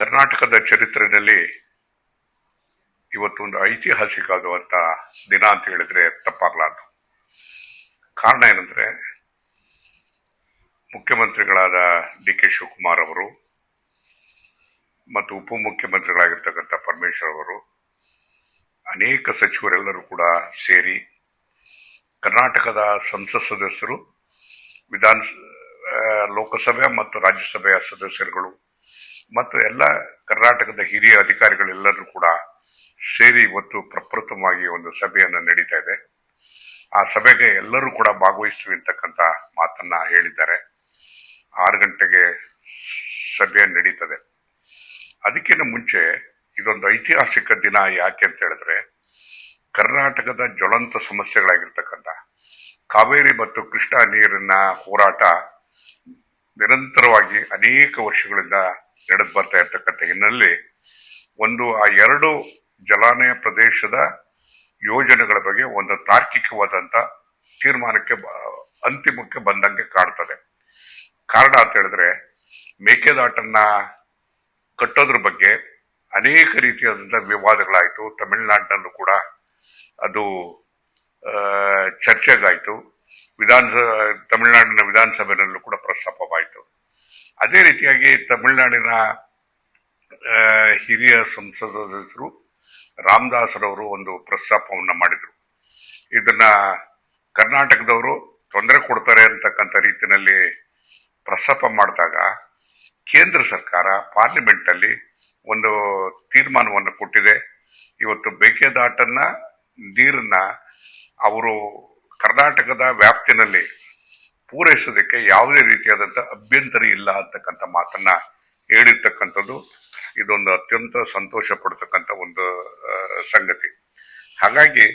ಕರ್ನಾಟಕದ ಚರಿತ್ರೆಯಲ್ಲಿ ಇವತ್ತೊಂದು ಐತಿಹಾಸಿಕವಾದಂಥ ದಿನ ಅಂತ ಹೇಳಿದ್ರೆ ತಪ್ಪಾಗಲಾರದು. ಕಾರಣ ಏನಂದ್ರೆ ಮುಖ್ಯಮಂತ್ರಿಗಳಾದ ಡಿ.ಕೆ. ಶಿವಕುಮಾರ್ ಅವರು ಮತ್ತು ಉಪಮುಖ್ಯಮಂತ್ರಿಗಳಾಗಿರ್ತಕ್ಕಂಥ ಪರಮೇಶ್ವರ್ ಅವರು, ಅನೇಕ ಸಚಿವರೆಲ್ಲರೂ ಕೂಡ ಸೇರಿ ಕರ್ನಾಟಕದ ಸಂಸತ್ ಸದಸ್ಯರು, ಲೋಕಸಭೆ ಮತ್ತು ರಾಜ್ಯಸಭೆಯ ಸದಸ್ಯರುಗಳು ಮತ್ತು ಎಲ್ಲ ಕರ್ನಾಟಕದ ಹಿರಿಯ ಅಧಿಕಾರಿಗಳೆಲ್ಲರೂ ಕೂಡ ಸೇರಿ ಇವತ್ತು ಪ್ರಪ್ರಥಮವಾಗಿ ಒಂದು ಸಭೆಯನ್ನು ನಡೀತಾ ಇದೆ. ಆ ಸಭೆಗೆ ಎಲ್ಲರೂ ಕೂಡ ಭಾಗವಹಿಸ್ತೀವಿ ಅಂತಕ್ಕಂಥ ಮಾತನ್ನ ಹೇಳಿದ್ದಾರೆ. 6 ಗಂಟೆಗೆ ಸಭೆ ನಡೀತದೆ. ಅದಕ್ಕಿಂತ ಮುಂಚೆ ಇದೊಂದು ಐತಿಹಾಸಿಕ ದಿನ ಯಾಕೆ ಅಂತ ಹೇಳಿದ್ರೆ, ಕರ್ನಾಟಕದ ಜ್ವಲಂತ ಸಮಸ್ಯೆಗಳಾಗಿರ್ತಕ್ಕಂಥ ಕಾವೇರಿ ಮತ್ತು ಕೃಷ್ಣಾ ನೀರಿನ ಹೋರಾಟ ನಿರಂತರವಾಗಿ ಅನೇಕ ವರ್ಷಗಳಿಂದ ನಡೆದು ಬರ್ತಾ ಇರ್ತಕ್ಕಂಥ ಹಿನ್ನೆಲೆಯಲ್ಲಿ ಆ 2 ಜಲಾನಯ ಪ್ರದೇಶದ ಯೋಜನೆಗಳ ಬಗ್ಗೆ ಒಂದು ತಾರ್ಕಿಕವಾದಂತ ತೀರ್ಮಾನಕ್ಕೆ ಅಂತಿಮಕ್ಕೆ ಬಂದಂಗೆ ಕಾಡ್ತದೆ. ಕಾರಣ ಅಂತ ಹೇಳಿದ್ರೆ, ಮೇಕೆದಾಟನ್ನ ಕಟ್ಟೋದ್ರ ಬಗ್ಗೆ ಅನೇಕ ರೀತಿಯಾದಂತಹ ವಿವಾದಗಳಾಯಿತು. ತಮಿಳುನಾಡಿನಲ್ಲೂ ಕೂಡ ಅದು ಚರ್ಚೆಗಾಯಿತು. ತಮಿಳುನಾಡಿನ ವಿಧಾನಸಭೆಯಲ್ಲೂ ಕೂಡ ಪ್ರಸ್ತಾಪವಾಯಿತು. ಅದೇ ರೀತಿಯಾಗಿ ತಮಿಳುನಾಡಿನ ಹಿರಿಯ ಸಂಸದ ಸದಸ್ಯರು ರಾಮದಾಸರವರು ಒಂದು ಪ್ರಸ್ತಾಪವನ್ನ ಮಾಡಿದ್ರು. ಇದನ್ನ ಕರ್ನಾಟಕದವರು ತೊಂದರೆ ಕೊಡ್ತಾರೆ ಅಂತಕ್ಕಂಥ ರೀತಿಯಲ್ಲಿ ಪ್ರಸ್ತಾಪ ಮಾಡಿದಾಗ ಕೇಂದ್ರ ಸರ್ಕಾರ ಪಾರ್ಲಿಮೆಂಟ್ ಅಲ್ಲಿ ಒಂದು ತೀರ್ಮಾನವನ್ನು ಕೊಟ್ಟಿದೆ. ಇವತ್ತು ಮೇಕೆದಾಟನ್ನ ನೀರನ್ನ ಅವರು ಕರ್ನಾಟಕದ ವ್ಯಾಪ್ತಿನಲ್ಲಿ ಪೂರೈಸೋದಕ್ಕೆ ಯಾವುದೇ ರೀತಿಯಾದಂತಹ ಅಭ್ಯಂತರ ಇಲ್ಲ ಅಂತಕ್ಕಂಥ ಮಾತನ್ನ ಹೇಳಿರ್ತಕ್ಕಂಥದ್ದು ಇದೊಂದು ಅತ್ಯಂತ ಸಂತೋಷ ಪಡ್ತಕ್ಕಂಥ ಒಂದು ಸಂಗತಿ. ಹಾಗಾಗಿ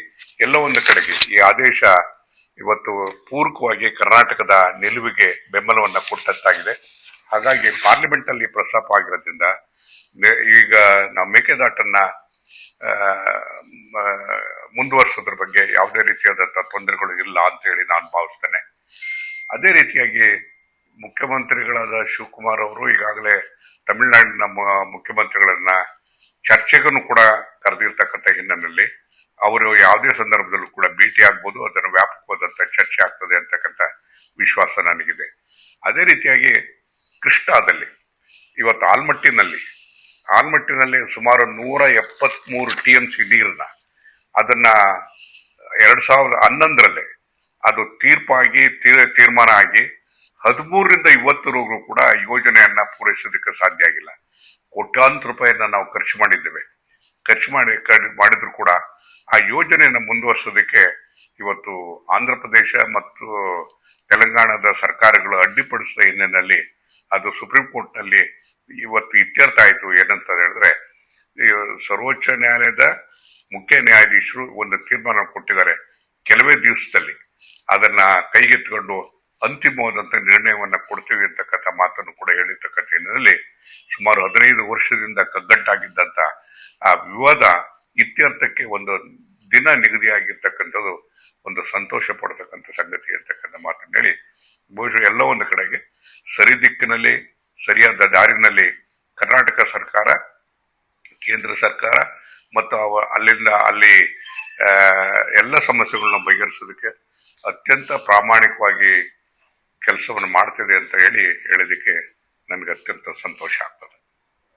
ಎಲ್ಲ ಒಂದು ಕಡೆಗೆ ಈ ಆದೇಶ ಇವತ್ತು ಪೂರಕವಾಗಿ ಕರ್ನಾಟಕದ ನಿಲುವಿಗೆ ಬೆಂಬಲವನ್ನ ಕೊಟ್ಟಂತಾಗಿದೆ. ಹಾಗಾಗಿ ಪಾರ್ಲಿಮೆಂಟ್ ಅಲ್ಲಿ ಪ್ರಸ್ತಾಪ ಆಗಿರೋದ್ರಿಂದ ಈಗ ನಾವು ಮೇಕೆದಾಟನ್ನ ಮುಂದುವರಿಸೋದ್ರ ಬಗ್ಗೆ ಯಾವುದೇ ರೀತಿಯಾದಂತಹ ತೊಂದರೆಗಳು ಇಲ್ಲ ಅಂತ ಹೇಳಿ ನಾನು ಭಾವಿಸ್ತೇನೆ. ಅದೇ ರೀತಿಯಾಗಿ ಮುಖ್ಯಮಂತ್ರಿಗಳಾದ ಶಿವಕುಮಾರ್ ಅವರು ಈಗಾಗಲೇ ತಮಿಳುನಾಡಿನ ಮುಖ್ಯಮಂತ್ರಿಗಳನ್ನ ಚರ್ಚೆಗೂ ಕೂಡ ಕರೆದಿರ್ತಕ್ಕಂಥ ಹಿನ್ನೆಲೆಯಲ್ಲಿ ಅವರು ಯಾವುದೇ ಸಂದರ್ಭದಲ್ಲೂ ಕೂಡ ಭೇಟಿ ಆಗ್ಬೋದು, ಅದನ್ನು ವ್ಯಾಪಕವಾದಂತ ಚರ್ಚೆ ಆಗ್ತದೆ ಅಂತಕ್ಕಂಥ ವಿಶ್ವಾಸ ನನಗಿದೆ. ಅದೇ ರೀತಿಯಾಗಿ ಕೃಷ್ಣಾದಲ್ಲಿ ಇವತ್ತು ಆಲ್ಮಟ್ಟಿನಲ್ಲಿ ಸುಮಾರು 173 TMC ನೀರನ್ನ ಅದನ್ನ 2011ರಲ್ಲಿ ಅದು ತೀರ್ಮಾನ ಆಗಿ 13ರಿಂದ 20ರವರೆಗೂ ಕೂಡ ಯೋಜನೆಯನ್ನ ಪೂರೈಸೋದಕ್ಕೆ ಸಾಧ್ಯ ಆಗಿಲ್ಲ. ಕೋಟ್ಯಾಂತರ ರೂಪಾಯಿಯನ್ನ ನಾವು ಖರ್ಚು ಮಾಡಿದ್ರು ಕೂಡ ಆ ಯೋಜನೆಯನ್ನು ಮುಂದುವರಿಸೋದಕ್ಕೆ ಇವತ್ತು ಆಂಧ್ರ ಪ್ರದೇಶ ಮತ್ತು ತೆಲಂಗಾಣದ ಸರ್ಕಾರಗಳು ಅಡ್ಡಿಪಡಿಸಿದ ಹಿನ್ನೆಲೆಯಲ್ಲಿ ಅದು ಸುಪ್ರೀಂ ಕೋರ್ಟ್ ನಲ್ಲಿ ಇವತ್ತು ಇತ್ಯರ್ಥ ಆಯಿತು. ಏನಂತ ಹೇಳಿದ್ರೆ, ಸರ್ವೋಚ್ಚ ನ್ಯಾಯಾಲಯದ ಮುಖ್ಯ ನ್ಯಾಯಾಧೀಶರು ಒಂದು ತೀರ್ಮಾನ ಕೊಟ್ಟಿದ್ದಾರೆ. ಕೆಲವೇ ದಿವಸದಲ್ಲಿ ಅದನ್ನ ಕೈಗೆತ್ತಿಕೊಂಡು ಅಂತಿಮವಾದಂತ ನಿರ್ಣಯವನ್ನ ಕೊಡ್ತೀವಿ ಅಂತಕ್ಕಂಥ ಮಾತನ್ನು ಕೂಡ ಹೇಳಿರ್ತಕ್ಕಂಥ ಹಿನ್ನೆಲೆಯಲ್ಲಿ ಸುಮಾರು 15 ವರ್ಷದಿಂದ ಕಗ್ಗಂಟಾಗಿದ್ದಂತ ಆ ವಿವಾದ ಇತ್ಯರ್ಥಕ್ಕೆ ಒಂದು ದಿನ ನಿಗದಿಯಾಗಿರ್ತಕ್ಕಂಥದ್ದು ಒಂದು ಸಂತೋಷ ಪಡ್ತಕ್ಕಂಥ ಸಂಗತಿ ಅಂತಕ್ಕಂಥ ಮಾತನ್ನು ಹೇಳಿ, ಬಹುಶಃ ಎಲ್ಲ ಒಂದು ಕಡೆಗೆ ಸರಿ ದಿಕ್ಕಿನಲ್ಲಿ ಸರಿಯಾದ ದಾರಿನಲ್ಲಿ ಕರ್ನಾಟಕ ಸರ್ಕಾರ, ಕೇಂದ್ರ ಸರ್ಕಾರ ಮತ್ತು ಅಲ್ಲಿ ಎಲ್ಲ ಸಮಸ್ಯೆಗಳನ್ನ ಬಗೆಹರಿಸೋದಕ್ಕೆ ಅತ್ಯಂತ ಪ್ರಾಮಾಣಿಕವಾಗಿ ಕೆಲಸವನ್ನು ಮಾಡ್ತಿದೆ ಅಂತ ಹೇಳೋದಕ್ಕೆ ನನಗೆ ಅತ್ಯಂತ ಸಂತೋಷ ಆಗ್ತದೆ.